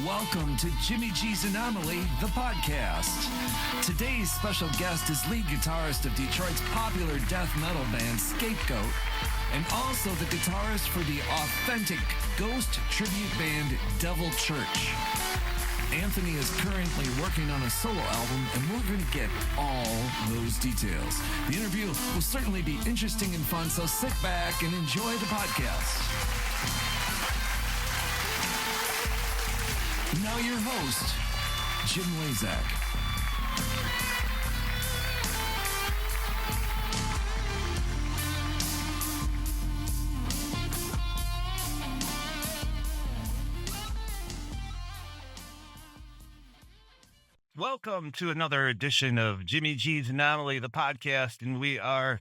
Welcome to JimiG's Anomaly, the podcast. Today's special guest is lead guitarist of Detroit's popular death metal band SCAPEGOAT, and also the guitarist for the authentic ghost tribute band Devil Church. Anthony is currently working on a solo album, and we're going to get all those details. The interview will certainly be interesting and fun, so sit back and enjoy the podcast. Now your host, Jim Lasak. Welcome to another edition of JimiG's Anomaly, the podcast, and we are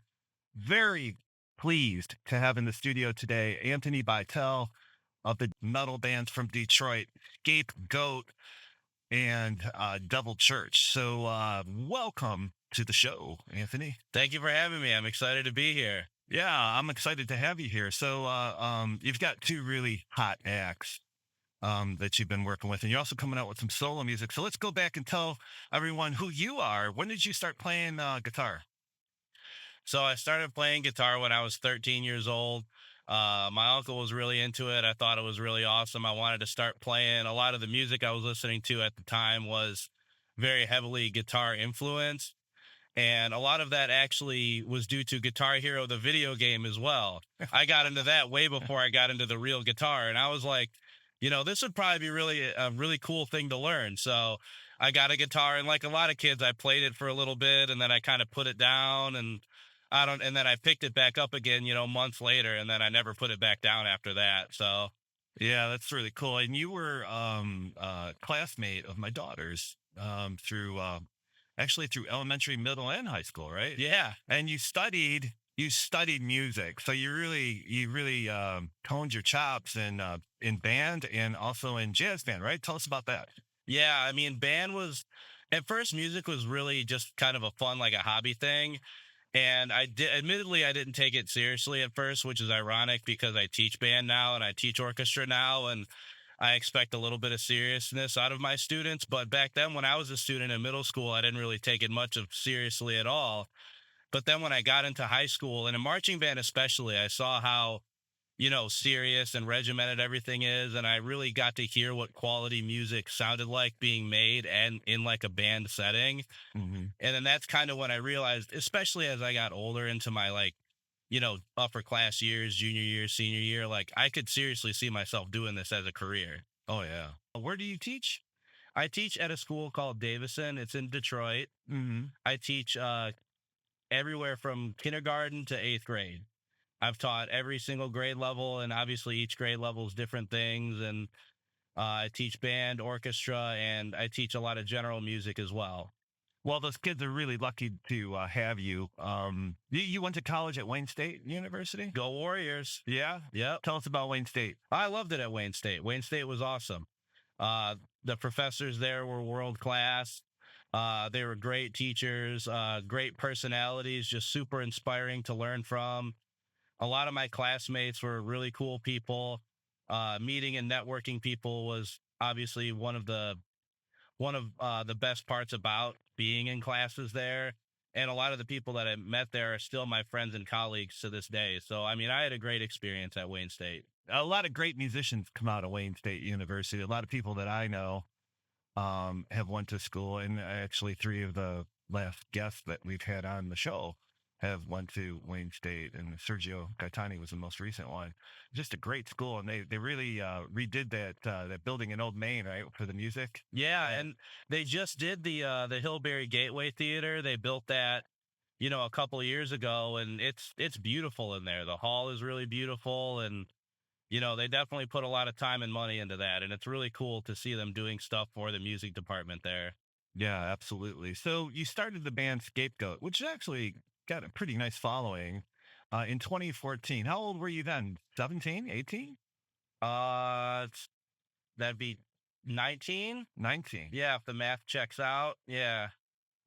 very pleased to have in the studio today Anthony Beitel of the metal bands from Detroit, SCAPEGOAT and Devil Church. So welcome to the show, Anthony. Thank you for having me. I'm excited to be here. Yeah, I'm excited to have you here. So you've got two really hot acts that you've been working with, and you're also coming out with some solo music. So let's go back and tell everyone who you are. When did you start playing guitar? So I started playing guitar when I was 13 years old. My uncle was really into it. I thought it was really awesome. I wanted to start playing. A lot of the music I was listening to at the time was very heavily guitar influenced. And a lot of that actually was due to Guitar Hero, the video game as well. I got into that way before I got into the real guitar. And I was like, this would probably be really a really cool thing to learn. So I got a guitar, and like a lot of kids, I played it for a little bit, and then I kind of put it down, and then I picked it back up again, months later, and then I never put it back down after that. So, yeah, that's really cool. And you were a classmate of my daughter's through elementary, middle, and high school, right? Yeah. And you studied music, so you really honed your chops in band and also in jazz band, right? Tell us about that. Yeah, I mean, at first music was really just kind of a fun, like a hobby thing. And admittedly, I didn't take it seriously at first, which is ironic because I teach band now and I teach orchestra now, and I expect a little bit of seriousness out of my students. But back then, when I was a student in middle school, I didn't really take it much of seriously at all. But then when I got into high school, and in marching band especially, I saw how, serious and regimented everything is. And I really got to hear what quality music sounded like being made and in like a band setting. Mm-hmm. And then that's kind of when I realized, especially as I got older into my upper class years, junior year, senior year, like I could seriously see myself doing this as a career. Oh, yeah. Where do you teach? I teach at a school called Davison. It's in Detroit. Mm-hmm. I teach everywhere from kindergarten to 8th grade. I've taught every single grade level, and obviously each grade level is different things. And I teach band, orchestra, and I teach a lot of general music as well. Well, those kids are really lucky to have you. You went to college at Wayne State University? Go Warriors. Yeah? Yep. Tell us about Wayne State. I loved it at Wayne State. Wayne State was awesome. The professors there were world class. They were great teachers, great personalities, just super inspiring to learn from. A lot of my classmates were really cool people. Meeting and networking people was obviously one of the best parts about being in classes there. And a lot of the people that I met there are still my friends and colleagues to this day. So, I mean, I had a great experience at Wayne State. A lot of great musicians come out of Wayne State University. A lot of people that I know have went to school, and actually 3 of the last guests that we've had on the show have went to Wayne State, and Sergio Gaetani was the most recent one. Just a great school, and they really redid that building in Old Main, right, for the music. Yeah, and they just did the Hillberry Gateway Theater. They built that, a couple of years ago, and it's beautiful in there. The hall is really beautiful, and they definitely put a lot of time and money into that, and it's really cool to see them doing stuff for the music department there. Yeah, absolutely. So you started the band SCAPEGOAT, which actually got a pretty nice following in 2014. How old were you then? 17, 18? That'd be 19. 19. Yeah, if the math checks out. Yeah,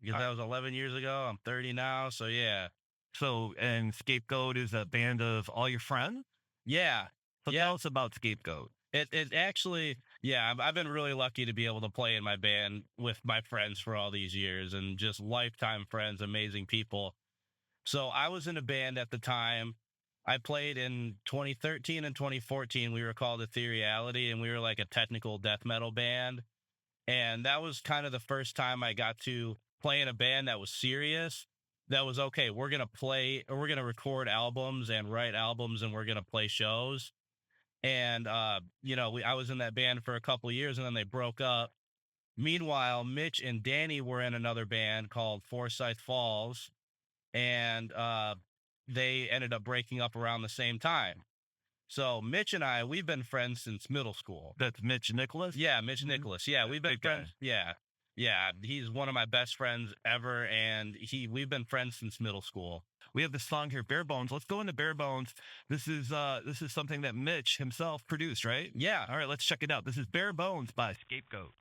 because that was 11 years ago. I'm 30 now, so yeah. So, and SCAPEGOAT is a band of all your friends? Yeah. So tell us about SCAPEGOAT. It actually, Yeah, I've been really lucky to be able to play in my band with my friends for all these years and just lifetime friends, amazing people. So I was in a band at the time. I played in 2013 and 2014. We were called Ethereality, and we were like a technical death metal band. And that was kind of the first time I got to play in a band that was serious. That was okay. We're going to play, or we're going to record albums and write albums, and we're going to play shows. And, I was in that band for a couple of years, and then they broke up. Meanwhile, Mitch and Danny were in another band called Forsyth Falls, and they ended up breaking up around the same time. So Mitch and I, we've been friends since middle school. That's Mitch Nicholas? Yeah, Mitch Nicholas. Yeah, we've been friends. Yeah. Yeah, he's one of my best friends ever, and we've been friends since middle school. We have this song here, Bare Bones. Let's go into Bare Bones. This is something that Mitch himself produced, right? Yeah. All right, let's check it out. This is Bare Bones by Scapegoat.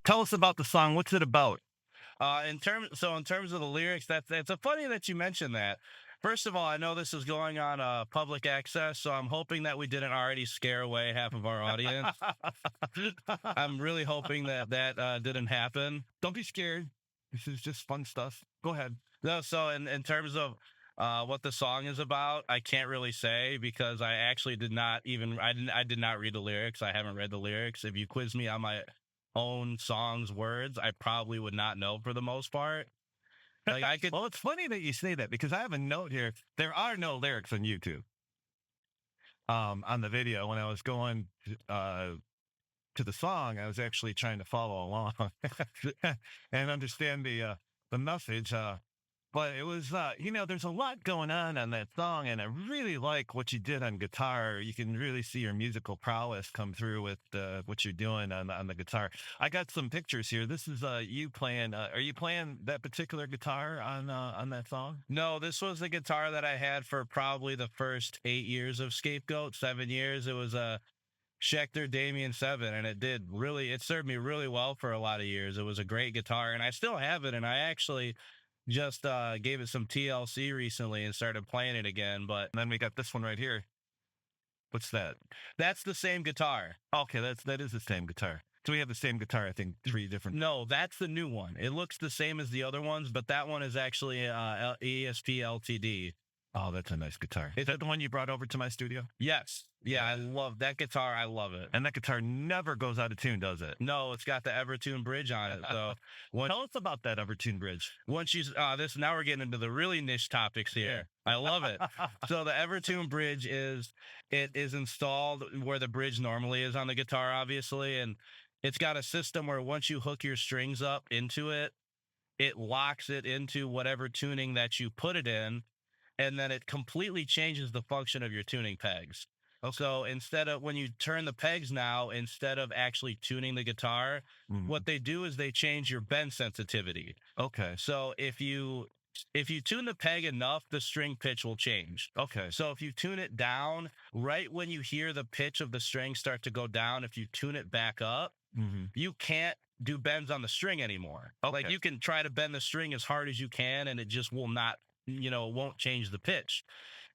Tell us about the song. What's it about? In terms of the lyrics, that's a funny that you mentioned that. First of all, I know this is going on public access, so I'm hoping that we didn't already scare away half of our audience. I'm really hoping that didn't happen. Don't be scared. This is just fun stuff. Go ahead. No, so in terms of what the song is about, I can't really say because I actually did not read the lyrics. I haven't read the lyrics. If you quiz me on my own song's words, I probably would not know for the most part. Like I could. Well, it's funny that you say that because I have a note here. There are no lyrics on YouTube. On the video, when I was going to the song, I was actually trying to follow along and understand the message. But it was, there's a lot going on that song, and I really like what you did on guitar. You can really see your musical prowess come through with what you're doing on the guitar. I got some pictures here. This is you playing. Are you playing that particular guitar on that song? No, this was the guitar that I had for probably the first 8 years of Scapegoat, 7 years. It was a Schecter Damien 7, and it served me really well for a lot of years. It was a great guitar, and I still have it, and I actually just gave it some TLC recently and started playing it again. But And then we got this one right here. What's that? that's the same guitar. Okay, that is the same guitar. So we have the same guitar, I think, 3 different. No, that's the new one. It looks the same as the other ones, but that one is actually ESP LTD. Oh, that's a nice guitar. Is that the one you brought over to my studio? Yes. Yeah, I love that guitar. I love it. And that guitar never goes out of tune, does it? No, it's got the Evertune bridge on it. So tell us about that Evertune bridge. once you now we're getting into the really niche topics here. I love it. So the Evertune bridge is installed where the bridge normally is on the guitar, obviously, and it's got a system where once you hook your strings up into it, it locks it into whatever tuning that you put it in, and then it completely changes the function of your tuning pegs. Okay. So when you turn the pegs now, instead of actually tuning the guitar, what they do is they change your bend sensitivity. Okay. So if you tune the peg enough, the string pitch will change. Okay. So if you tune it down, right when you hear the pitch of the string start to go down, if you tune it back up, you can't do bends on the string anymore. Okay. Like you can try to bend the string as hard as you can, and it just will not, won't change the pitch.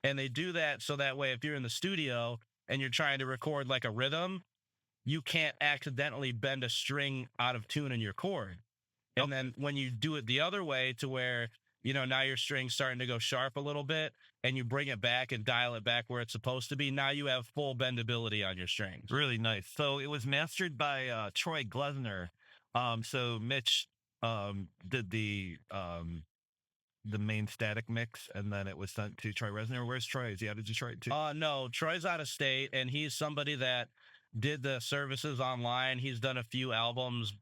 And they do that so that way, if you're in the studio and you're trying to record like a rhythm, you can't accidentally bend a string out of tune in your chord. And then when you do it the other way to where, now your string's starting to go sharp a little bit and you bring it back and dial it back where it's supposed to be, now you have full bendability on your strings. Really nice. So it was mastered by Troy Glesner. So Mitch did the main static mix, and then it was sent to Troy Resner. Where's Troy? Is he out of Detroit too? No, Troy's out of state, and he's somebody that did the services online. He's done a few albums,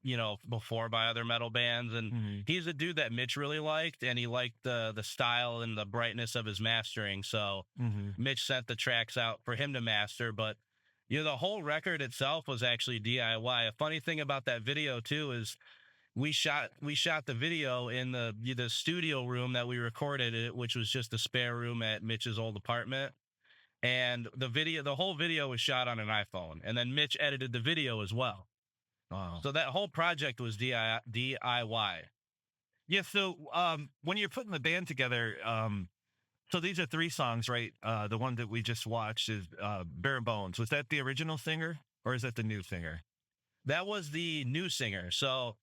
before by other metal bands, and he's a dude that Mitch really liked, and he liked the style and the brightness of his mastering. So Mitch sent the tracks out for him to master, but the whole record itself was actually DIY. A funny thing about that video too is we shot the video in the studio room that we recorded it, which was just a spare room at Mitch's old apartment. And the whole video was shot on an iPhone, and then Mitch edited the video as well. Wow. So that whole project was DIY. Yeah. So when you're putting the band together, so these are 3 songs, right? The one that we just watched is Bare Bones. Was that the original singer, or is that the new singer? That was the new singer. So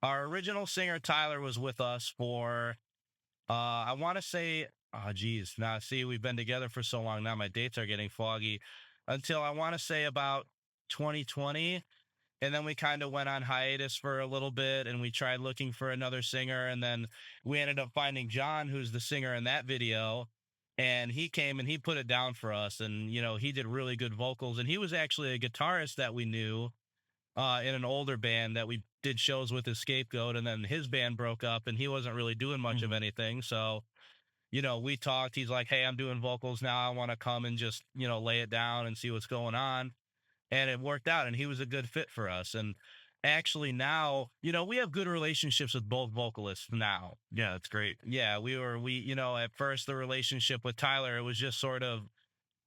our original singer, Tyler, was with us for, I want to say, oh, geez. Now, see, we've been together for so long. Now my dates are getting foggy. Until I want to say about 2020. And then we kind of went on hiatus for a little bit, and we tried looking for another singer. And then we ended up finding John, who's the singer in that video. And he came and he put it down for us. And, he did really good vocals. And he was actually a guitarist that we knew in an older band that we did shows with his Scapegoat. And then his band broke up, and he wasn't really doing much of anything. So, we talked. He's like, hey, I'm doing vocals now. I want to come and just, lay it down and see what's going on. And it worked out, and he was a good fit for us. And actually now, we have good relationships with both vocalists now. Yeah, that's great. Yeah, at first the relationship with Tyler, it was just sort of,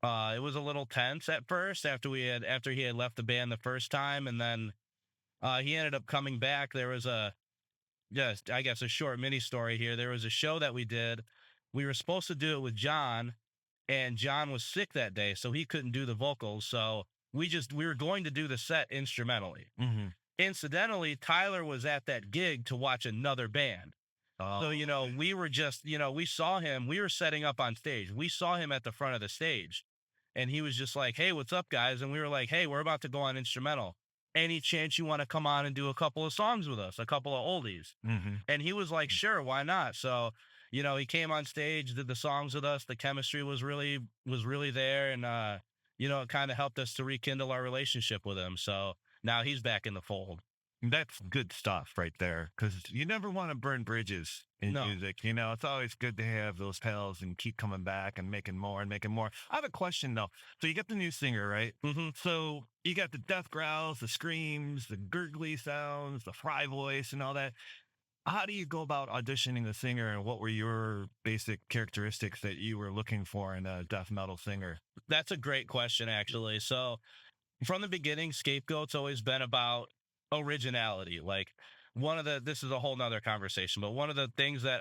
it was a little tense at first after he had left the band the first time. And then he ended up coming back. There was a short mini story here. There was a show that we did. We were supposed to do it with John, and John was sick that day, so he couldn't do the vocals. So we were going to do the set instrumentally. Incidentally, Tyler was at that gig to watch another band. So, we were just, we saw him. We were setting up on stage. We saw him at the front of the stage, and he was just like, hey, what's up, guys? And we were like, hey, we're about to go on instrumental. Any chance you want to come on and do a couple of songs with us, a couple of oldies? And he was like, sure, why not? So, he came on stage, did the songs with us. The chemistry was really there. And, it kind of helped us to rekindle our relationship with him. So now he's back in the fold. That's good stuff right there, because you never want to burn bridges in No. music. It's always good to have those pals and keep coming back and making more and making more. I have a question though. So you get the new singer, right? Mm-hmm. So you got the death growls, the screams, the gurgly sounds, the fry voice, and all that. How do you go about auditioning a singer, and what were your basic characteristics that you were looking for in a death metal singer? That's a great question, actually. So from the beginning, Scapegoat's always been about originality. Like this is a whole nother conversation, but one of the things that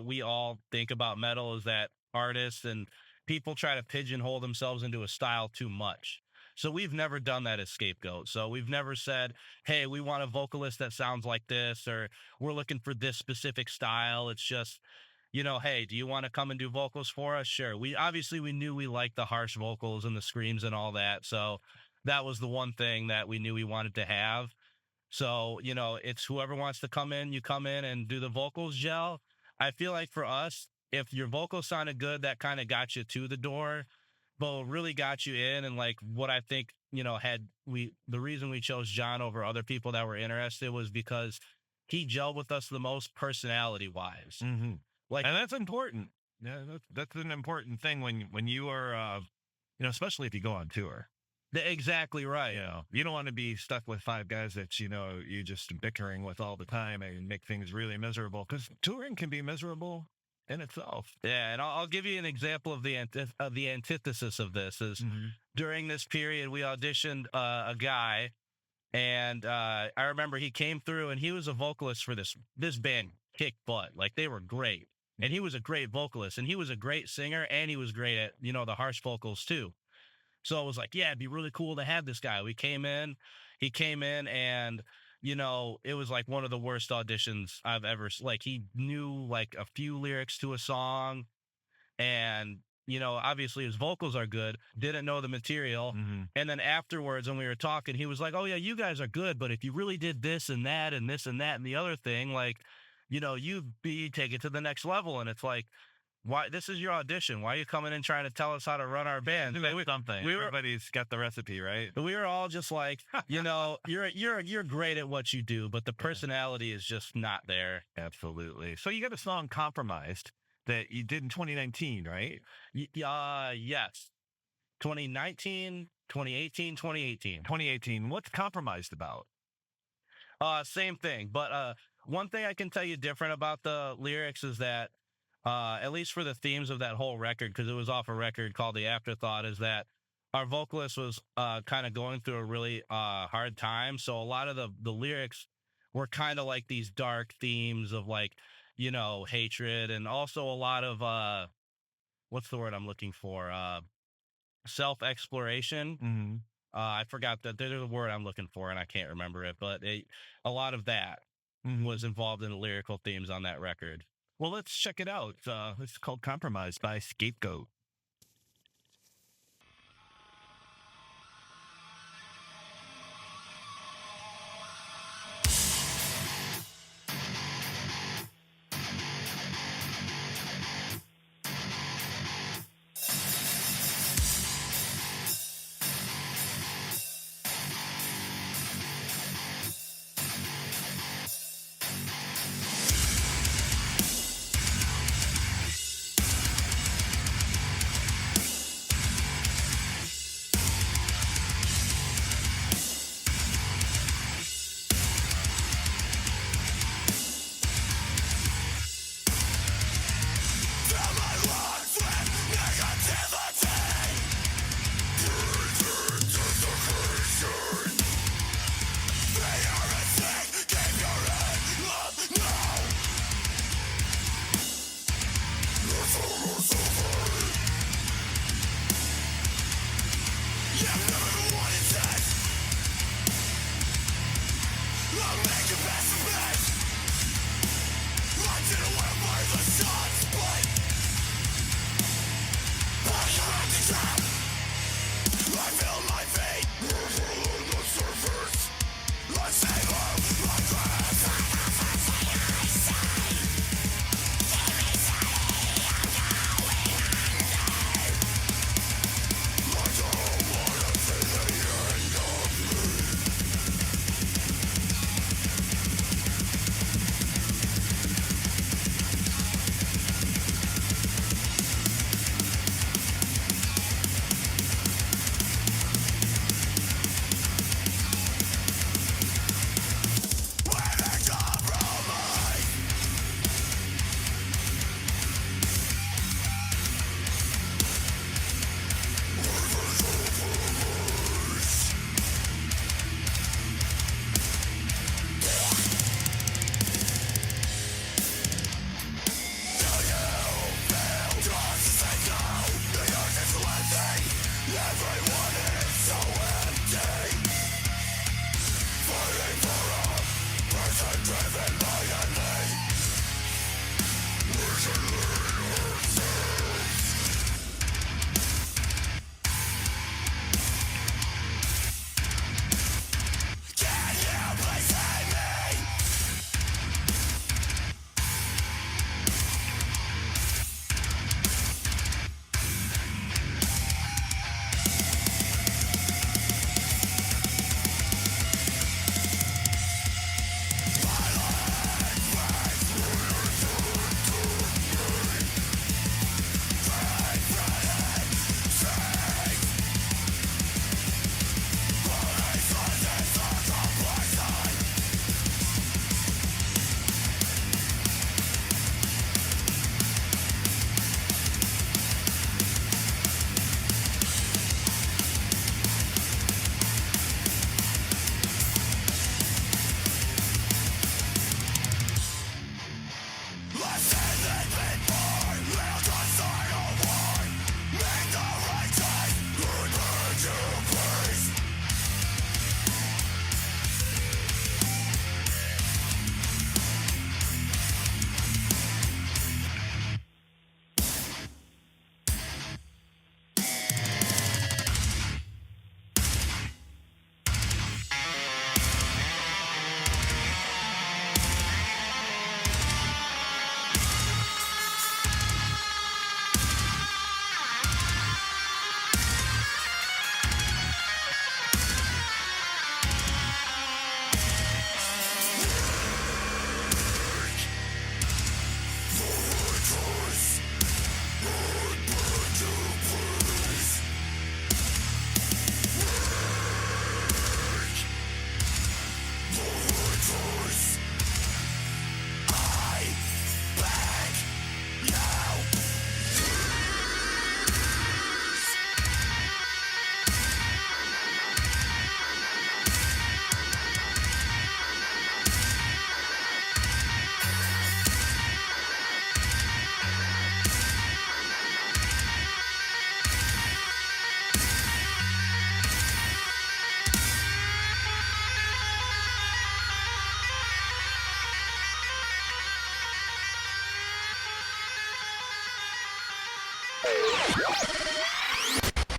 we all think about metal is that artists and people try to pigeonhole themselves into a style too much. So we've never done that as Scapegoat. So we've never said, hey, we want a vocalist that sounds like this, or we're looking for this specific style. It's just, hey, do you want to come and do vocals for us? Sure. We knew we liked the harsh vocals and the screams and all that. So that was the one thing that we knew we wanted to have. So, it's whoever wants to come in, you come in and do the vocals gel. I feel like for us, if your vocals sounded good, that kind of got you to the door, but what really got you in. And like what I think, the reason we chose John over other people that were interested was because he gelled with us the most personality wise. Mm-hmm. And that's important. Yeah, that's an important thing when you are, especially if you go on tour. Exactly right. You don't want to be stuck with five guys that you just bickering with all the time and make things really miserable, because touring can be miserable in itself. Yeah, and I'll give you an example of the antithesis of this is during this period we auditioned a guy, and I remember he came through and he was a vocalist for this band kicked butt. Like, they were great, and he was a great vocalist, and he was a great singer, and he was great at the harsh vocals too. So it was like, yeah, it'd be really cool to have this guy. He came in and, it was like one of the worst auditions I've ever, like, he knew like a few lyrics to a song, and, obviously his vocals are good, didn't know the material. Mm-hmm. And then afterwards, when we were talking, he was like, oh yeah, you guys are good, but if you really did this and that and this and that and the other thing, like, you'd take it to the next level. And it's like, why? This is your audition. Why are you coming in trying to tell us how to run our band? Everybody's got the recipe, right? We were all just like, you're great at what you do, but the personality is just not there. Absolutely. So you got a song, Compromised, that you did in 2019, right? Yes. 2019, 2018, 2018. 2018. What's Compromised about? Same thing. But one thing I can tell you different about the lyrics is that, at least for the themes of that whole record, because it was off a record called The Afterthought, is that our vocalist was kind of going through a really hard time. So a lot of the lyrics were kind of like these dark themes of, like, hatred, and also a lot of, what's the word I'm looking for? Self-exploration. Mm-hmm. I forgot that there's a word I'm looking for and I can't remember it, but a lot of that was involved in the lyrical themes on that record. Well, let's check it out. It's called Compromised by Scapegoat.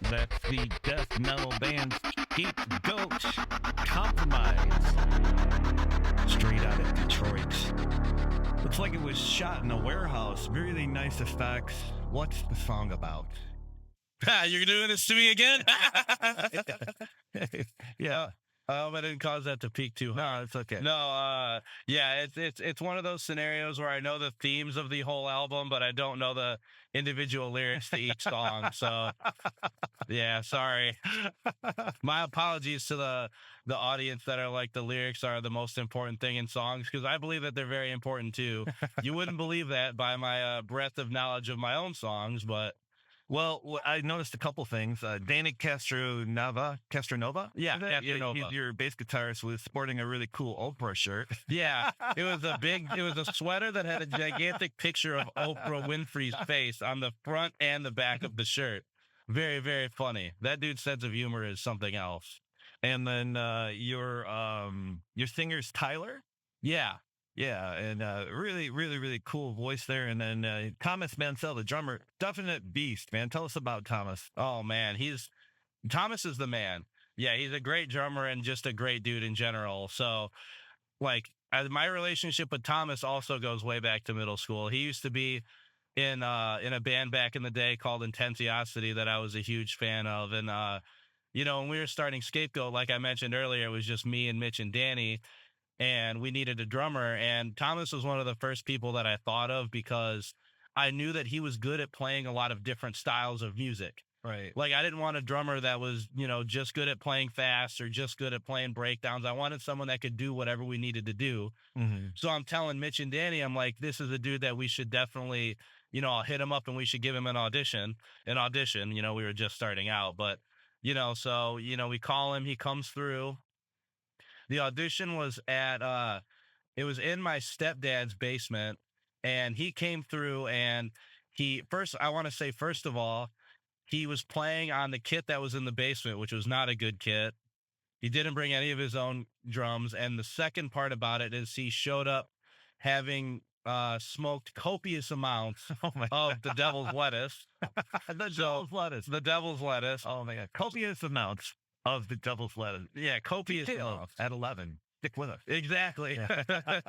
That's the death metal band Scapegoat, Compromise, straight out of Detroit. Looks like it was shot in a warehouse. Really nice effects. What's the song about? You're doing this to me again? Yeah. I didn't cause that to peak too high. No, it's okay. No, yeah, it's one of those scenarios where I know the themes of the whole album, but I don't know the individual lyrics to each song. So, yeah, sorry. My apologies to the audience that are like the lyrics are the most important thing in songs, because I believe that they're very important too. You wouldn't believe that by my breadth of knowledge of my own songs, but. Well, I noticed a couple things. Danny Castronova, Yeah, Castronova. He's your bass guitarist, was sporting a really cool Oprah shirt. Yeah, it was a sweater that had a gigantic picture of Oprah Winfrey's face on the front and the back of the shirt. Very, very funny. That dude's sense of humor is something else. And then your singer's Tyler. Yeah, and really, really, really cool voice there. And then Thomas Mansell, the drummer, definite beast, man. Tell us about Thomas. Oh man, Thomas is the man. Yeah, he's a great drummer and just a great dude in general. So, like, my relationship with Thomas also goes way back to middle school. He used to be in a band back in the day called Intensity that I was a huge fan of. And when we were starting Scapegoat, like I mentioned earlier, it was just me and Mitch and Danny. And we needed a drummer, and Thomas was one of the first people that I thought of because I knew that he was good at playing a lot of different styles of music. Right. Like, I didn't want a drummer that was, just good at playing fast or just good at playing breakdowns. I wanted someone that could do whatever we needed to do. Mm-hmm. So I'm telling Mitch and Danny, I'm like, this is a dude that we should definitely, I'll hit him up and we should give him an audition. We were just starting out, but, so, we call him, he comes through. The audition was it was in my stepdad's basement, and he came through, and first of all, he was playing on the kit that was in the basement, which was not a good kit. He didn't bring any of his own drums. And the second part about it is he showed up having smoked copious amounts of the devil's lettuce. The devil's lettuce. Oh my God. Copious amounts of the devil's lettuce. Yeah, copious amounts. At 11. Stick with us. Exactly. Yeah.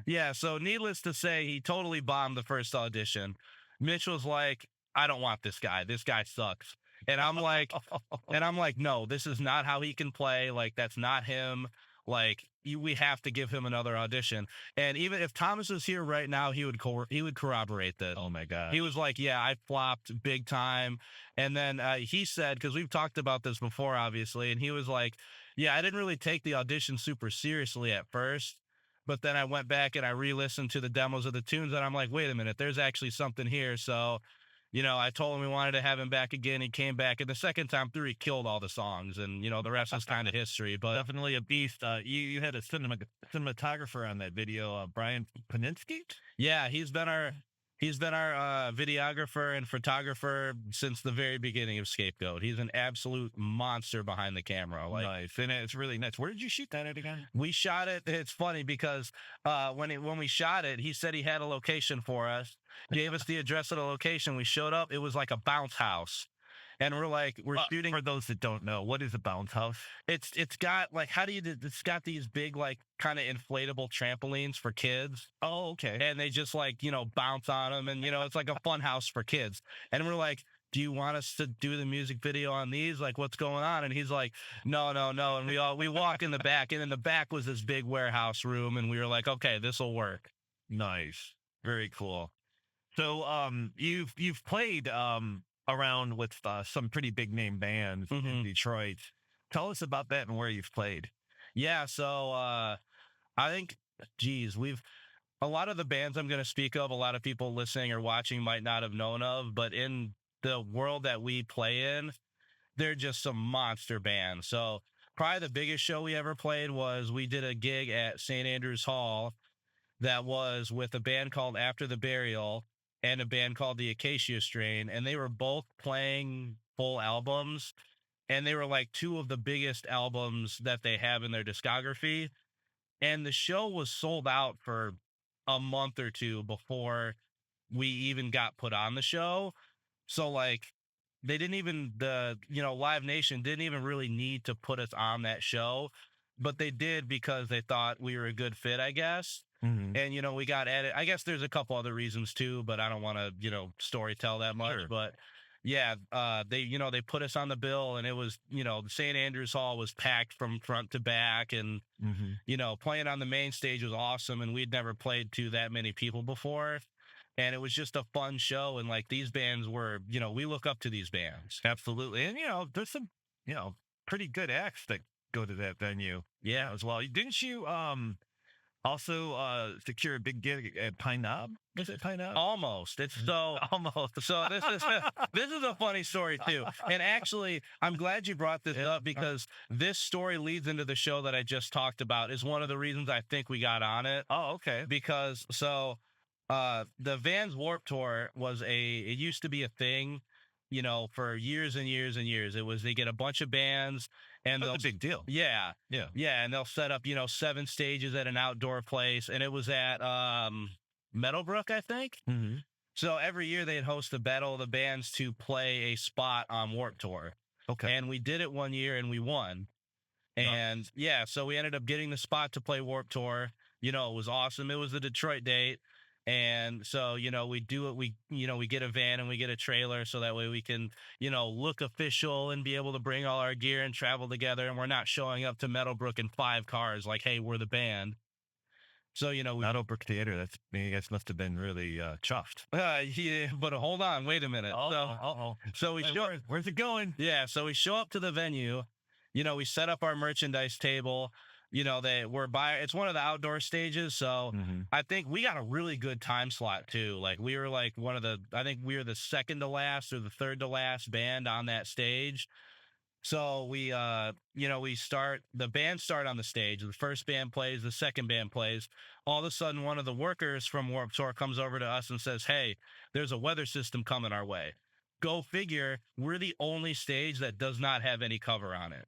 Yeah, so needless to say, he totally bombed the first audition. Mitch was like, I don't want this guy. This guy sucks. And I'm like, no, this is not how he can play. Like, that's not him. Like, we have to give him another audition. And even if Thomas was here right now, he would corroborate this. Oh my God. He was like, yeah, I flopped big time. And then he said, because we've talked about this before, obviously, and he was like, yeah, I didn't really take the audition super seriously at first. But then I went back and I re-listened to the demos of the tunes, and I'm like, wait a minute, there's actually something here. So, I told him we wanted to have him back again. He came back, and the second time through, he killed all the songs, and the rest is kind of history. But definitely a beast. You had a cinematographer on that video, Brian Paninsky. Yeah, he's been our videographer and photographer since the very beginning of Scapegoat. He's an absolute monster behind the camera. Nice, and it's really nice. Where did you shoot that at again? We shot it. It's funny because when we shot it, he said he had a location for us. Gave us the address of the location. We showed up. It was like a bounce house. And we're shooting. For those that don't know, what is a bounce house? It's got it's got these big, like, kind of inflatable trampolines for kids. Oh, okay. And they just bounce on them, and it's like a fun house for kids. And we're like, do you want us to do the music video on these? Like, what's going on? And he's like, no. And we walk in the back, and in the back was this big warehouse room, and we were like, okay, this will work. Nice. Very cool. So you've played around with some pretty big name bands in Detroit. Tell us about that and where you've played. Yeah, so I think, a lot of the bands I'm going to speak of, a lot of people listening or watching might not have known of, but in the world that we play in, they're just some monster bands. So probably the biggest show we ever played was we did a gig at St. Andrews Hall that was with a band called After the Burial and a band called the Acacia Strain, and they were both playing full albums, and they were like two of the biggest albums that they have in their discography. And the show was sold out for a month or two before we even got put on the show. So like they didn't even Live Nation didn't even really need to put us on that show, but they did because they thought we were a good fit, I guess. Mm-hmm. And we got added. I guess there's a couple other reasons too, but I don't want to story tell that much. Sure. But yeah, they put us on the bill, and it was the St. Andrews Hall was packed from front to back, and playing on the main stage was awesome, and we'd never played to that many people before. And it was just a fun show. And like these bands were, we look up to these bands. Absolutely. And, there's some, pretty good acts that go to that venue. Yeah. As well. Didn't you also secure a big gig at Pine Knob? Is it Pine Knob? Almost. It's so almost. So this is a funny story too. And actually, I'm glad you brought this up, because this story leads into the show that I just talked about. Is one of the reasons I think we got on it. Oh, okay. Because the Vans Warped Tour it used to be a thing, for years and years and years. They get a bunch of bands, and That's a big deal. Yeah. Yeah. Yeah. And they'll set up, 7 stages at an outdoor place. And it was at Meadowbrook, I think. Mm-hmm. So every year they'd host a battle of the bands to play a spot on Warped Tour. Okay. And we did it one year and we won. And yeah, so we ended up getting the spot to play Warped Tour. It was awesome. It was the Detroit date. And so, we do it. We get a van and we get a trailer, so that way we can, look official and be able to bring all our gear and travel together. And we're not showing up to Meadowbrook in 5 cars like, hey, we're the band. So, Meadowbrook Theater, you guys must have been really chuffed. Yeah, but hold on, wait a minute. So we where's it going? Yeah, so we show up to the venue. We set up our merchandise table. It's one of the outdoor stages, so I think we got a really good time slot too. Like we were like I think we were the second to last or the third to last band on that stage. So we the bands start on the stage. The first band plays, the second band plays. All of a sudden, one of the workers from Warped Tour comes over to us and says, "Hey, there's a weather system coming our way." Go figure, we're the only stage that does not have any cover on it.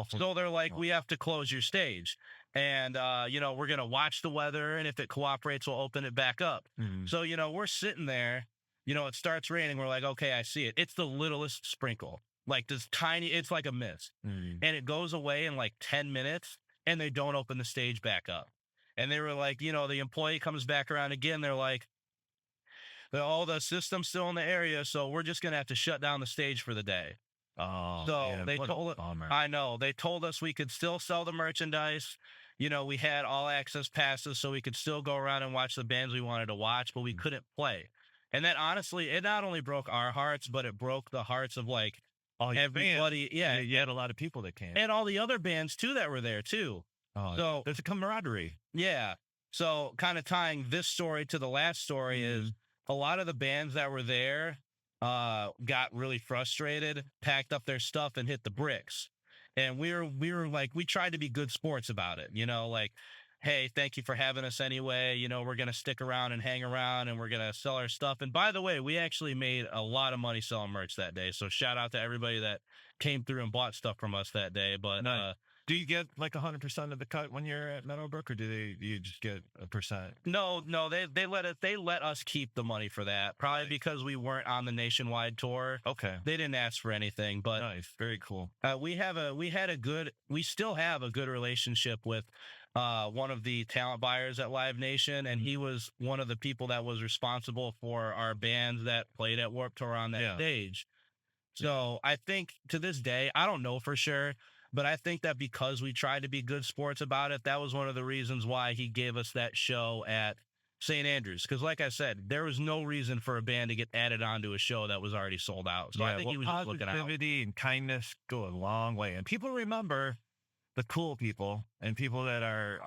So they're like, we have to close your stage. And, we're going to watch the weather, and if it cooperates, we'll open it back up. Mm-hmm. So, we're sitting there, it starts raining. We're like, okay, I see it. It's the littlest sprinkle, like this tiny, it's like a mist. Mm-hmm. And it goes away in like 10 minutes, and they don't open the stage back up. And they were like, the employee comes back around again. They're like, the system's still in the area, so we're just gonna have to shut down the stage for the day. Oh, so man, they told us. I know they told us we could still sell the merchandise. We had all access passes, so we could still go around and watch the bands we wanted to watch, but we couldn't play. And that honestly, it not only broke our hearts, but it broke the hearts of like everybody. Yeah, you had a lot of people that came, and all the other bands too that were there too. Oh, so there's a camaraderie. Yeah. So kind of tying this story to the last story is. A lot of the bands that were there got really frustrated, packed up their stuff, and hit the bricks. And we were like, we tried to be good sports about it, like, hey, thank you for having us anyway. We're going to stick around and hang around, and we're going to sell our stuff. And by the way, we actually made a lot of money selling merch that day. So shout out to everybody that came through and bought stuff from us that day. But nice. Do you get like 100% of the cut when you're at Meadowbrook, or do you just get a percent? No, they let us keep the money for that. Probably because we weren't on the nationwide tour. Okay. They didn't ask for anything, but nice, very cool. We still have a good relationship with one of the talent buyers at Live Nation, and he was one of the people that was responsible for our bands that played at Warped Tour on that stage. So I think to this day, I don't know for sure, but I think that because we tried to be good sports about it, that was one of the reasons why he gave us that show at St. Andrews. Because like I said, there was no reason for a band to get added onto a show that was already sold out. So I think he was just looking out. Positivity and kindness go a long way. And people remember the cool people and people that are,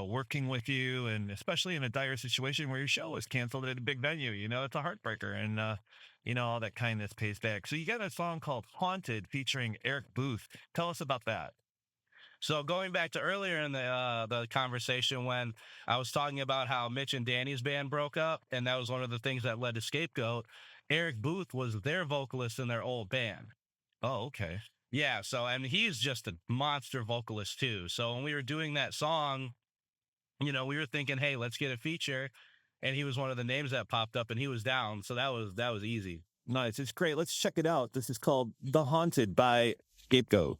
working with you. And especially in a dire situation where your show was canceled at a big venue, it's a heartbreaker. And, all that kindness pays back. So you got a song called Haunted featuring Eric Booth. Tell us about that. So going back to earlier in the conversation when I was talking about how Mitch and Danny's band broke up, and that was one of the things that led to Scapegoat, Eric Booth was their vocalist in their old band. Oh, okay. Yeah, so, and he's just a monster vocalist too. So when we were doing that song, we were thinking, hey, let's get a feature. And he was one of the names that popped up, and he was down. So that was easy. Nice. It's great. Let's check it out. This is called The Haunted by Scapegoat.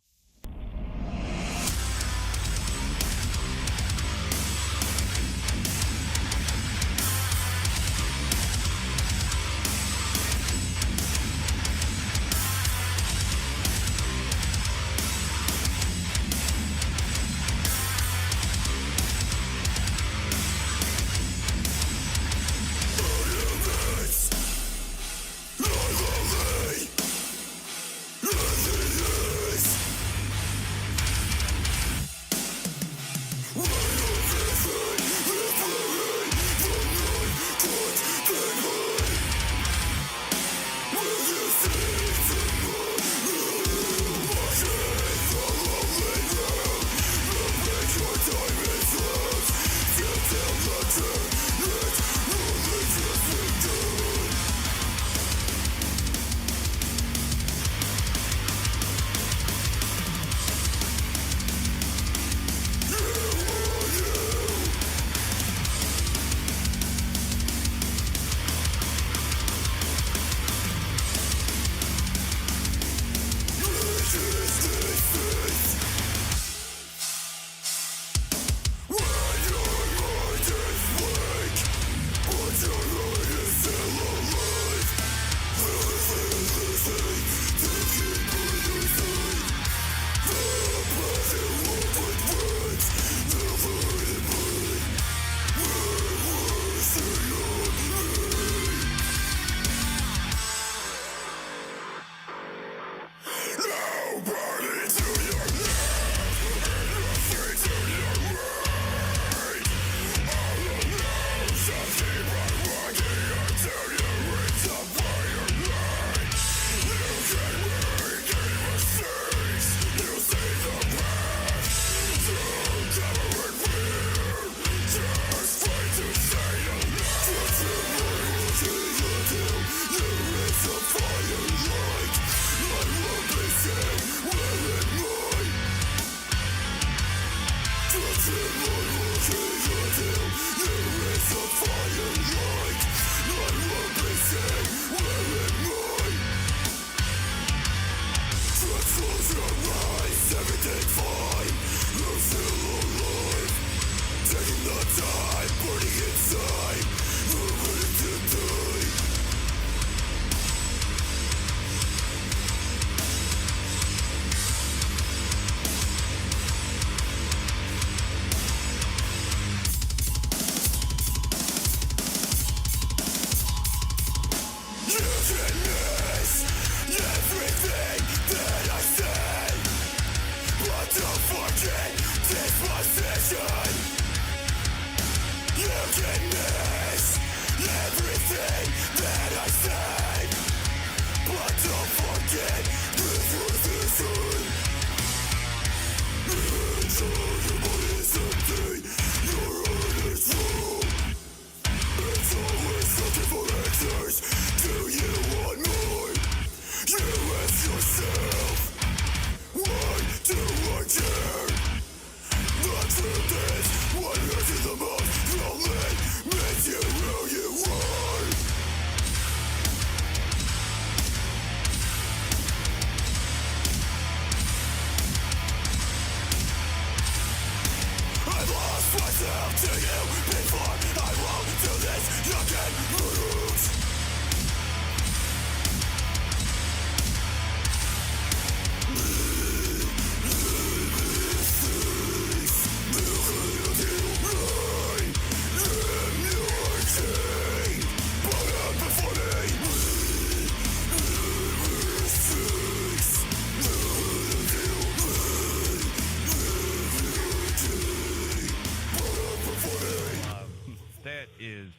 That is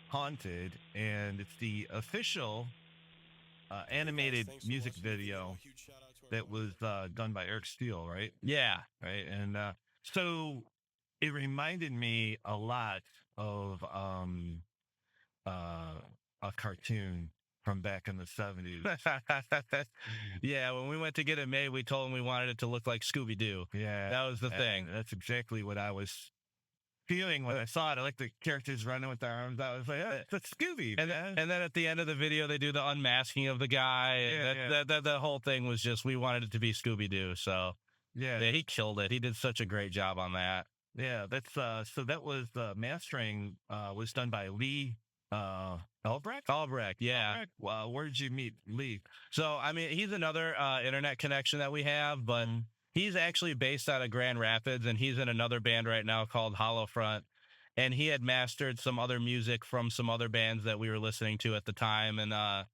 Haunted, and it's the official animated music video that was done by Eric Steele, right? Yeah. Right. And so it reminded me a lot of a cartoon from back in the 70s. Yeah, when we went to get it made, we told them we wanted it to look like Scooby-Doo. Yeah. That was the thing. That's exactly what I was feeling when I saw it. I like the characters running with their arms out. I was like, that's Scooby. And then at the end of the video, they do the unmasking of the guy. The whole thing was just, we wanted it to be Scooby-Doo. So yeah, he killed it. He did such a great job on that. Yeah, that's so that was mastering was done by Lee Albrecht? Albrecht, yeah. Albrecht? Where did you meet Lee? So, I mean, he's another internet connection that we have, but he's actually based out of Grand Rapids, and he's in another band right now called Hollow Front. And he had mastered some other music from some other bands that we were listening to at the time. And,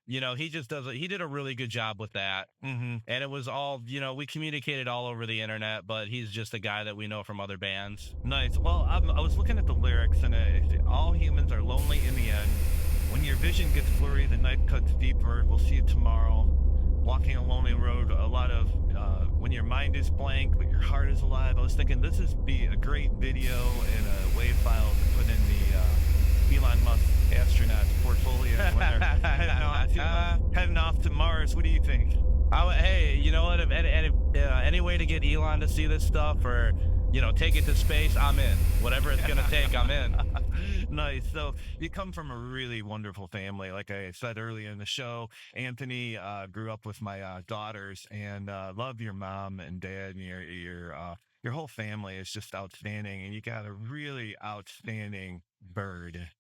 you know, he just he did a really good job with that. And it was all, you know, we communicated all over the internet, but he's just a guy that we know from other bands. Nice. Well, I was looking at the lyrics, and all humans are lonely in the end. When your vision gets blurry, the night cuts deeper. We'll see you tomorrow. Walking a lonely road, a lot of when your mind is blank, but your heart is alive. I was thinking this would be a great video and a WAV file to put in the Elon Musk astronaut portfolio when they're heading off to Mars. What do you think? Hey, you know what? If any way to get Elon to see this stuff, or you know, take it to space, I'm in. Whatever it's gonna take, I'm in. Nice. So you come from a really wonderful family. Like I said earlier in the show, Anthony grew up with my daughters, and love your mom and dad, and your whole family is just outstanding, and you got a really outstanding bird.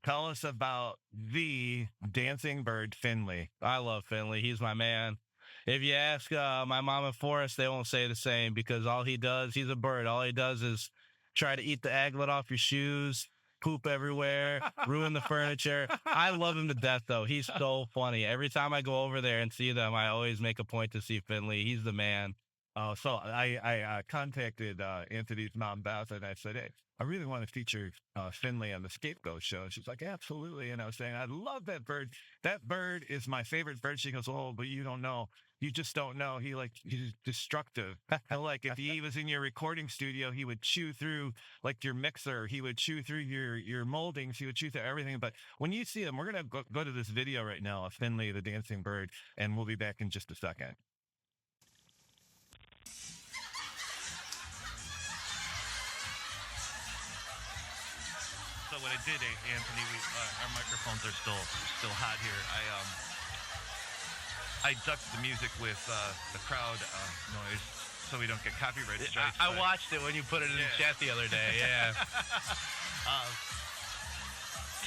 Tell us about the dancing bird, Finley. I love Finley. He's my man. If you ask my mom and Forrest, they won't say the same, because all he does, he's a bird. All he does is try to eat the aglet off your shoes, poop everywhere, ruin the furniture. I love him to death, though. He's so funny. Every time I go over there and see them, I always make a point to see Finley. He's the man. So I contacted Anthony's mom, Beth, and I said, hey, I really want to feature Finley on the Scapegoat show. She's like, absolutely. And I was saying, I love that bird. That bird is my favorite bird. She goes, oh, but you don't know. You just don't know. He's destructive. Like if he was in your recording studio, he would chew through like your mixer. He would chew through your moldings. He would chew through everything. But when you see him, we're going to go to this video right now of Finley, the dancing bird, and we'll be back in just a second. So what I did, Anthony, our microphones are still hot here. I ducked the music with the crowd noise so we don't get copyright strikes. I watched it when you put it in the chat the other day. Yeah.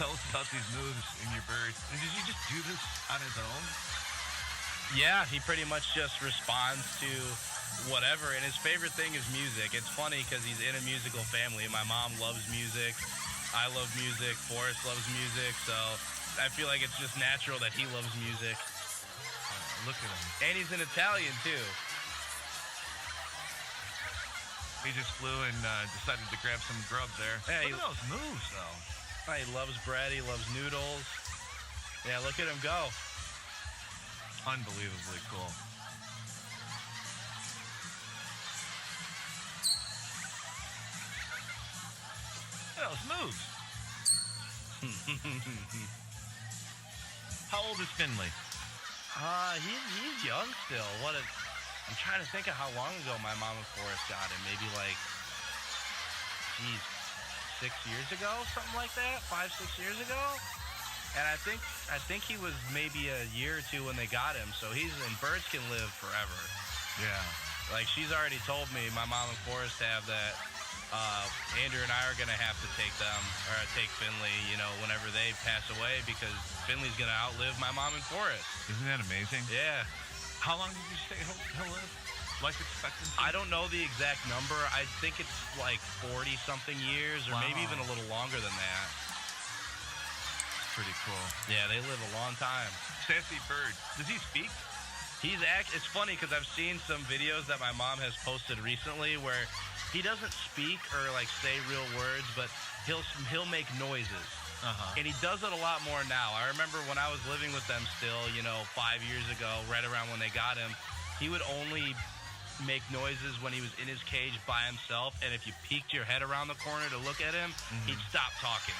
Tell us about these moves in your bird. And did you just do this on his own? Yeah, he pretty much just responds to whatever, and his favorite thing is music. It's funny because he's in a musical family. My mom loves music. I love music. Forrest loves music. So I feel like it's just natural that he loves music. Look at him. And he's an Italian, too. He just flew and decided to grab some grub there. Yeah, look at those moves, though. He loves bread. He loves noodles. Yeah, look at him go. Unbelievably cool. Look at those moves. How old is Finley? He's young still. I'm trying to think of how long ago my mom and Forrest got him. Maybe 6 years ago, something like that. 5-6 years ago. And I think he was maybe a year or two when they got him. So birds can live forever. Yeah. Like she's already told me, my mom and Forrest have that. Andrew and I are going to have to take Finley, you know, whenever they pass away, because Finley's going to outlive my mom and Forrest. Isn't that amazing? Yeah. How long did you say he'll live? Life expectancy? I don't know the exact number. I think it's like 40-something years, or maybe even a little longer than that. Pretty cool. Yeah, they live a long time. Sassy bird. Does he speak? It's funny because I've seen some videos that my mom has posted recently where he doesn't speak or say real words, but he'll make noises. And he does it a lot more now. I remember when I was living with them still, 5 years ago, right around when they got him, he would only make noises when he was in his cage by himself, and if you peeked your head around the corner to look at him, he'd stop talking.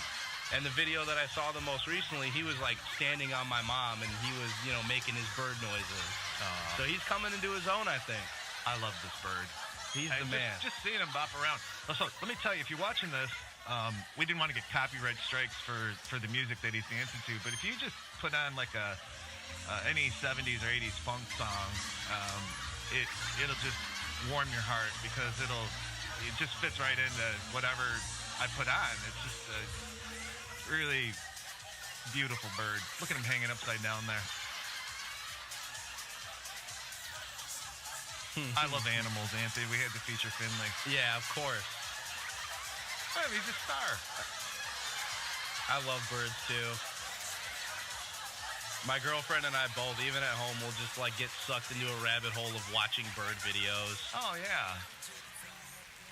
And the video that I saw the most recently, he was standing on my mom, and he was, making his bird noises. So he's coming into his own, I think. I love this bird. He's the man. Just seeing him bop around. So let me tell you, if you're watching this, we didn't want to get copyright strikes for the music that he's dancing to, but if you just put on like any 70s or 80s funk song, it'll just warm your heart because it just fits right into whatever I put on. It's just a really beautiful bird. Look at him hanging upside down there. I love animals, Anthony. We had to feature Finley. Yeah, of course. Oh, he's a star. I love birds too. My girlfriend and I both, even at home, will just like get sucked into a rabbit hole of watching bird videos. Oh yeah.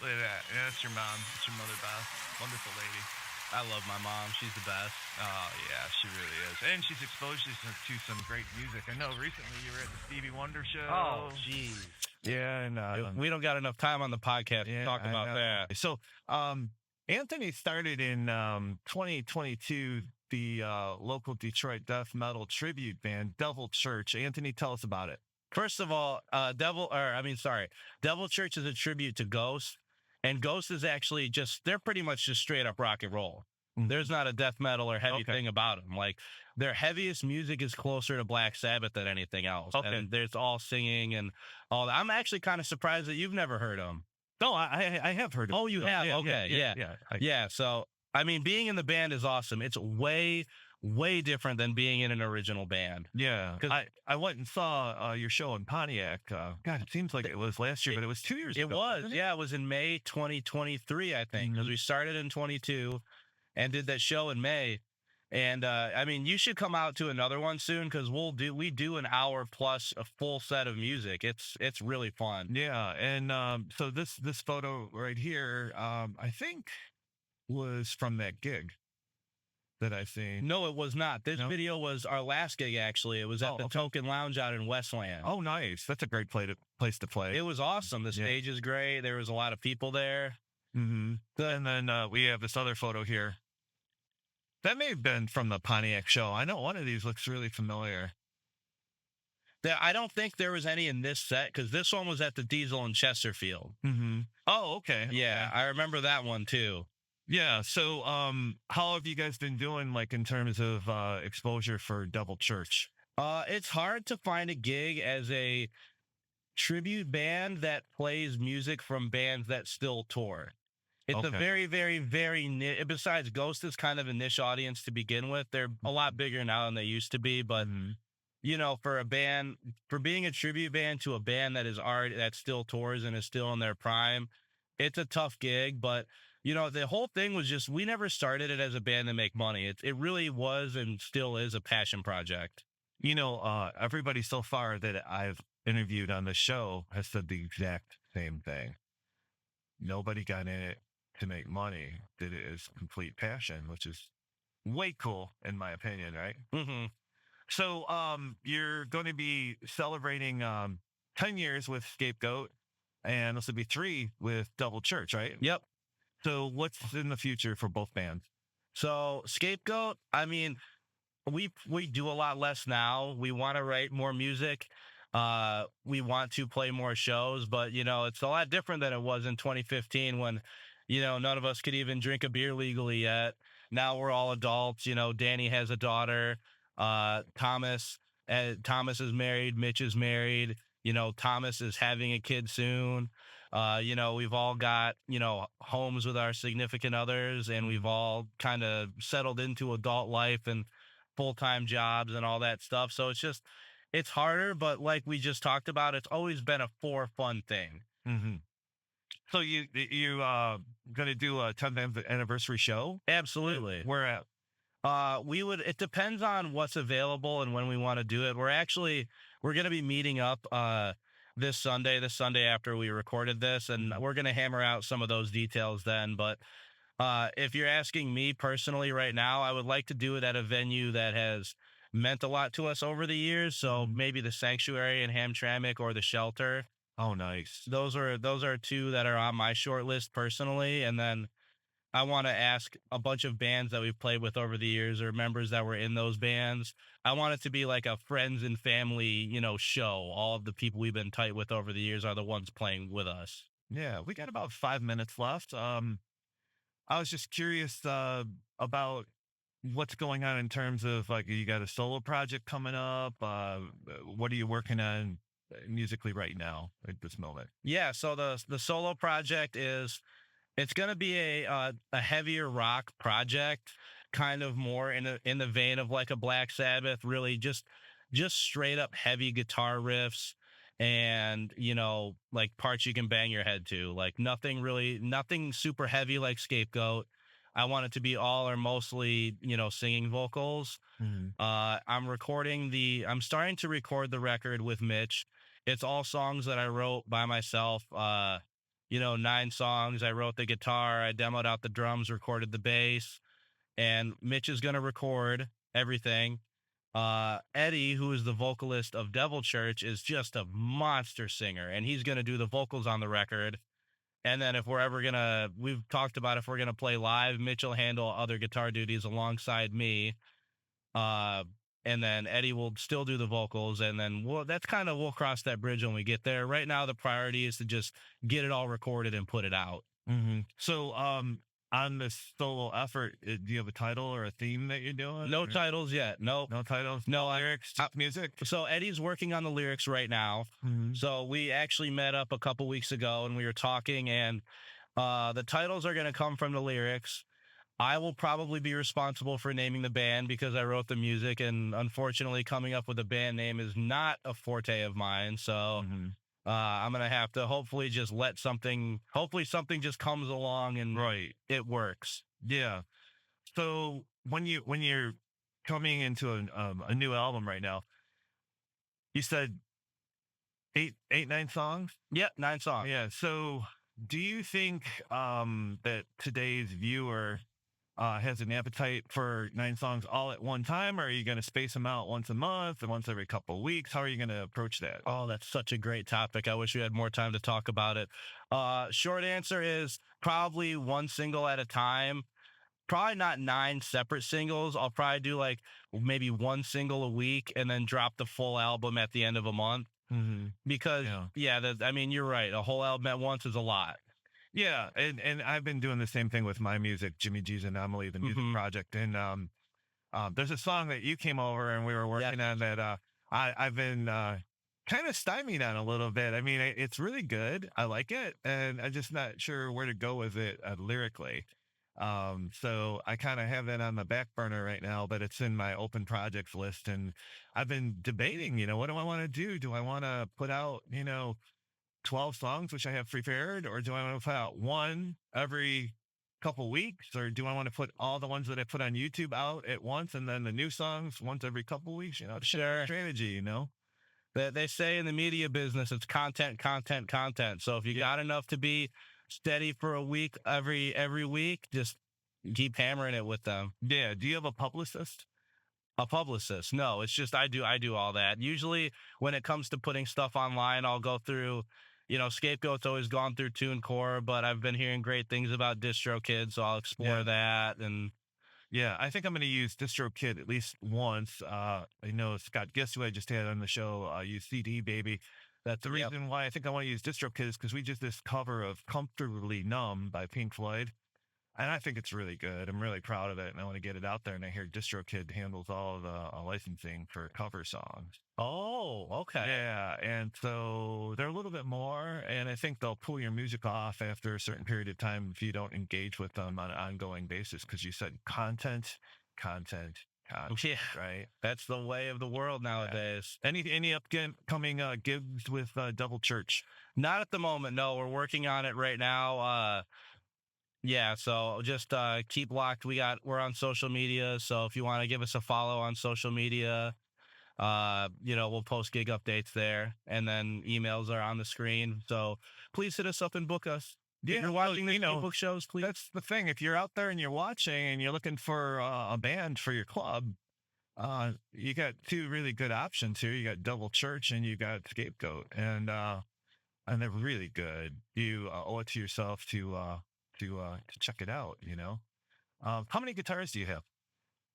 Look at that. Yeah, that's your mom. That's your mother, Beth. Wonderful lady. I love my mom. She's the best. Oh yeah, she really is. And she's exposed you to some great music. I know recently you were at the Stevie Wonder show. Oh, jeez. Yeah, and we don't got enough time on the podcast to talk about that. So, Anthony started in 2022 the local Detroit death metal tribute band Devil Church. Anthony, tell us about it. First of all, Devil Church is a tribute to Ghost, and Ghost is actually they're pretty much just straight up rock and roll. Mm-hmm. There's not a death metal or heavy thing about them. Like, their heaviest music is closer to Black Sabbath than anything else. Okay. And there's all singing and all that. I'm actually kind of surprised that you've never heard them. No, I have heard them. Oh, you have? Yeah, okay, yeah. So, I mean, being in the band is awesome. It's way, way different than being in an original band. Yeah. I went and saw your show in Pontiac. God, it seems like it was last year, but it was 2 years ago. It was. Yeah, it was in May 2023, I think, because we started in 22 and did that show in May. And I mean, you should come out to another one soon because we do an hour plus a full set of music. It's really fun. Yeah, and so this photo right here, I think was from that gig that I seen. No, it was not. This video was our last gig. Actually, it was at the Token Lounge out in Westland. Oh, nice. That's a great place to play. It was awesome. The stage is great. There was a lot of people there. Mm-hmm. And then we have this other photo here. That may have been from the Pontiac show. I know one of these looks really familiar. I don't think there was any in this set because this one was at the Diesel in Chesterfield. Mm-hmm. Oh, okay. Yeah, I remember that one too. Yeah. So, how have you guys been doing, like, in terms of exposure for Devil Church? It's hard to find a gig as a tribute band that plays music from bands that still tour. It's a very, very, very besides Ghost is kind of a niche audience to begin with. They're a lot bigger now than they used to be, but you know, for being a tribute band to a band that still tours and is still in their prime, it's a tough gig. But you know, the whole thing was just we never started it as a band to make money. It really was and still is a passion project. You know, everybody so far that I've interviewed on the show has said the exact same thing. Nobody got in it to make money, did it as complete passion, which is way cool in my opinion, right? Mm-hmm. So you're going to be celebrating 10 years with Scapegoat, and this will be 3 with Devil Church, right? Yep. So what's in the future for both bands? So Scapegoat, I mean, we do a lot less now. We want to write more music. We want to play more shows, but you know, it's a lot different than it was in 2015 when, you know, none of us could even drink a beer legally yet. Now we're all adults. You know, Danny has a daughter. Thomas is married. Mitch is married. You know, Thomas is having a kid soon. You know, we've all got, you know, homes with our significant others, and we've all kind of settled into adult life and full-time jobs and all that stuff. So it's harder, but like we just talked about, it's always been a fun thing. Mm-hmm. So you going to do a 10th anniversary show? After Where at? It depends on what's available and when we want to do it. We're going to be meeting up, this Sunday after we recorded this, and we're going to hammer out some of those details then. But, if you're asking me personally right now, I would like to do it at a venue that has meant a lot to us over the years. So maybe the Sanctuary in Hamtramck or the Shelter. Oh, nice. Those are 2 that are on my short list personally. And then I want to ask a bunch of bands that we've played with over the years or members that were in those bands. I want it to be like a friends and family, you know, show. All of the people we've been tight with over the years are the ones playing with us. Yeah, we got about 5 minutes left. I was just curious about what's going on in terms of like you got a solo project coming up. What are you working on musically right now at this moment? Yeah, so the solo project is it's going to be a heavier rock project, kind of more in the vein of like a Black Sabbath, really just straight up heavy guitar riffs and like parts you can bang your head to, like nothing super heavy like Scapegoat. I want it to be all or mostly singing vocals. Mhm. I'm starting to record the record with Mitch. It's all songs that I wrote by myself. 9 songs. I wrote the guitar, I demoed out the drums, recorded the bass, and Mitch is going to record everything. Eddie, who is the vocalist of Devil Church, is just a monster singer, and he's going to do the vocals on the record. And then we've talked about if we're going to play live, Mitch will handle other guitar duties alongside me. Uh, and then Eddie will still do the vocals, and then we'll cross that bridge when we get there. Right now, the priority is to just get it all recorded and put it out. So, on this solo effort, do you have a title or a theme that you're doing? No titles yet. Nope. No titles. No lyrics. Just music. So Eddie's working on the lyrics right now. So we actually met up a couple weeks ago and we were talking, and the titles are going to come from the lyrics. I will probably be responsible for naming the band because I wrote the music, and unfortunately coming up with a band name is not a forte of mine. So I'm going to have to hopefully something just comes along and it works. Yeah. So when you're coming into a new album right now, you said 9 songs? Yep, 9 songs. Yeah. So do you think that today's viewer has an appetite for 9 songs all at one time, or are you going to space them out once a month and once every couple of weeks? How are you going to approach that? Oh, that's such a great topic. I wish we had more time to talk about it. Short answer is probably one single at a time. Probably not 9 separate singles. I'll probably do like maybe one single a week and then drop the full album at the end of a month. Because you're right. A whole album at once is a lot. Yeah, and I've been doing the same thing with my music, JimiG's Anomaly, the music project. And there's a song that you came over and we were working on that I've been kind of stymied on a little bit. I mean, it's really good. I like it, and I'm just not sure where to go with it lyrically. So I kind of have that on the back burner right now, but it's in my open projects list. And I've been debating, what do I want to do? Do I want to put out, 12 songs, which I have prepared, or do I want to put out one every couple weeks, or do I want to put all the ones that I put on YouTube out at once and then the new songs once every couple weeks? Sure. Strategy, They say in the media business, it's content. So if you got enough to be steady for a week, every week, just keep hammering it with them. Yeah. Do you have a publicist? A publicist? No, it's just I do all that. Usually when it comes to putting stuff online, I'll go through, Scapegoat's always gone through TuneCore, but I've been hearing great things about DistroKid, so I'll explore that. And yeah, I think I'm going to use DistroKid at least once. I know Scott Giss, who I just had on the show, use CD Baby. That's the reason why I think I want to use DistroKid, is because we just this cover of Comfortably Numb by Pink Floyd. And I think it's really good. I'm really proud of it, and I want to get it out there. And I hear DistroKid handles all of the licensing for cover songs. Oh, okay. Yeah, and so they're a little bit more, and I think they'll pull your music off after a certain period of time if you don't engage with them on an ongoing basis, because you said content, yeah, right? That's the way of the world nowadays. Yeah. Any upcoming gigs with Devil Church? Not at the moment. No, we're working on it right now. Yeah, so just keep locked. We're on social media, so if you want to give us a follow on social media, we'll post gig updates there, and then emails are on the screen. So please hit us up and book us. Yeah, if you're watching these book shows, please. That's the thing. If you're out there and you're watching and you're looking for a band for your club, you got 2 really good options here. You got Devil Church and you got Scapegoat, and they're really good. You owe it to yourself to check it out. How many guitars do you have?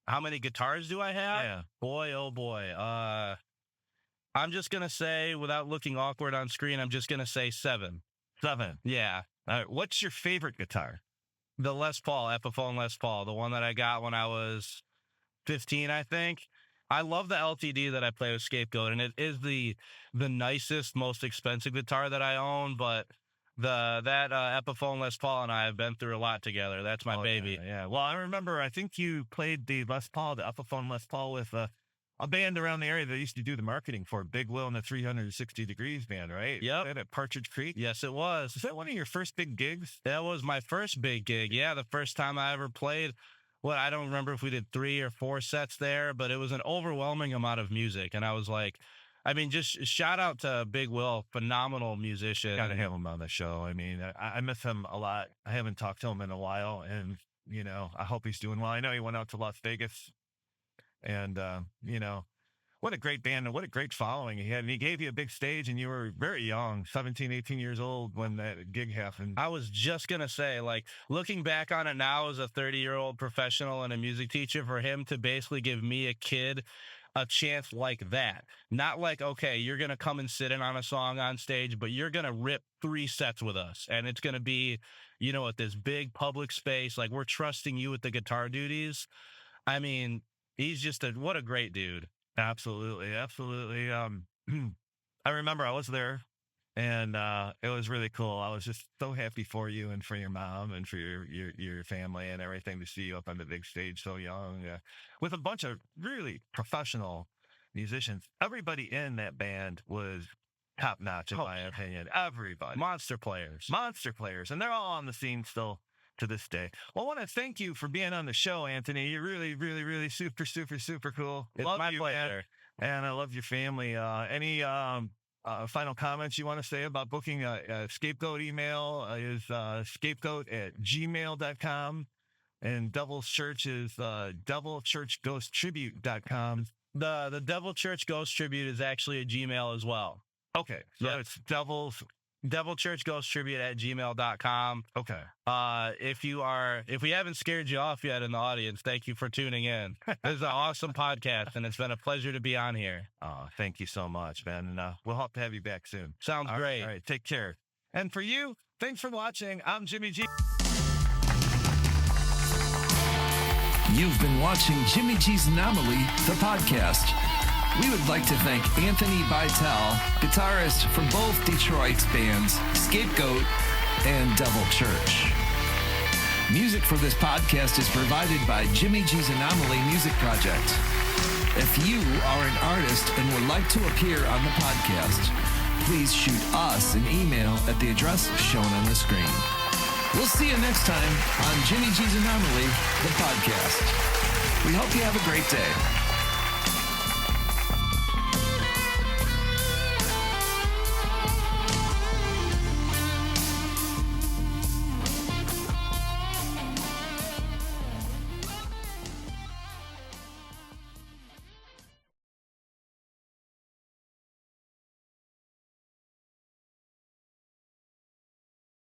How many guitars do I have? Yeah. Boy, oh boy. I'm just gonna say, without looking awkward on screen, I'm just gonna say 7. 7. Yeah. All right. What's your favorite guitar? The Les Paul, Epiphone Les Paul, the one that I got when I was 15, I think. I love the LTD that I play with Scapegoat, and it is the nicest, most expensive guitar that I own, but that Epiphone Les Paul and I have been through a lot together. That's my baby. Yeah. Well, I remember, I think you played the Les Paul, the Epiphone Les Paul with a band around the area that used to do the marketing for Big Will and the 360 Degrees band, right? Yep. That at Partridge Creek? Yes, it was. Was that one of your first big gigs? That was my first big gig. Yeah, the first time I ever played. Well, I don't remember if we did 3 or 4 sets there, but it was an overwhelming amount of music. And I was like, I mean, just shout out to Big Will, phenomenal musician. Got to have him on the show. I mean, I miss him a lot. I haven't talked to him in a while, and, you know, I hope he's doing well. I know he went out to Las Vegas, and, you know, what a great band and what a great following he had. And he gave you a big stage, and you were very young, 17, 18 years old when that gig happened. I was just going to say, like, looking back on it now as a 30-year-old professional and a music teacher, for him to basically give me, a kid, a chance like that. Not like, okay, you're going to come and sit in on a song on stage, but you're going to rip 3 sets with us. And it's going to be, you know, at this big public space. Like, we're trusting you with the guitar duties. I mean, he's just what a great dude. Absolutely. Absolutely. I remember I was there, and it was really cool. I was just so happy for you and for your mom and for your family and everything to see you up on the big stage so young, with a bunch of really professional musicians. Everybody in that band was top notch, in my opinion. Everybody. Monster players. And they're all on the scene still to this day. Well, I want to thank you for being on the show, Anthony. You're really, really, really super, super, super cool. It's love my you, pleasure. man. And I love your family. Any final comments you want to say about booking a Scapegoat? Email is scapegoat@gmail.com, and Devil's Church is devilchurchghosttribute.com. The Devil Church Ghost Tribute is actually a Gmail as well. Okay. So it's devilchurchghosttribute@gmail.com. Okay. If we haven't scared you off yet in the audience, thank you for tuning in. This is an awesome podcast, and it's been a pleasure to be on here. Thank you so much, man. And we'll hope to have you back soon. Sounds great. All right. Take care. And for you, thanks for watching. I'm JimiG. You've been watching JimiG's Anomaly, the podcast. We would like to thank Anthony Beitel, guitarist for both Detroit's bands Scapegoat and Devil Church. Music for this podcast is provided by JimiG's Anomaly Music Project. If you are an artist and would like to appear on the podcast, please shoot us an email at the address shown on the screen. We'll see you next time on JimiG's Anomaly, the podcast. We hope you have a great day.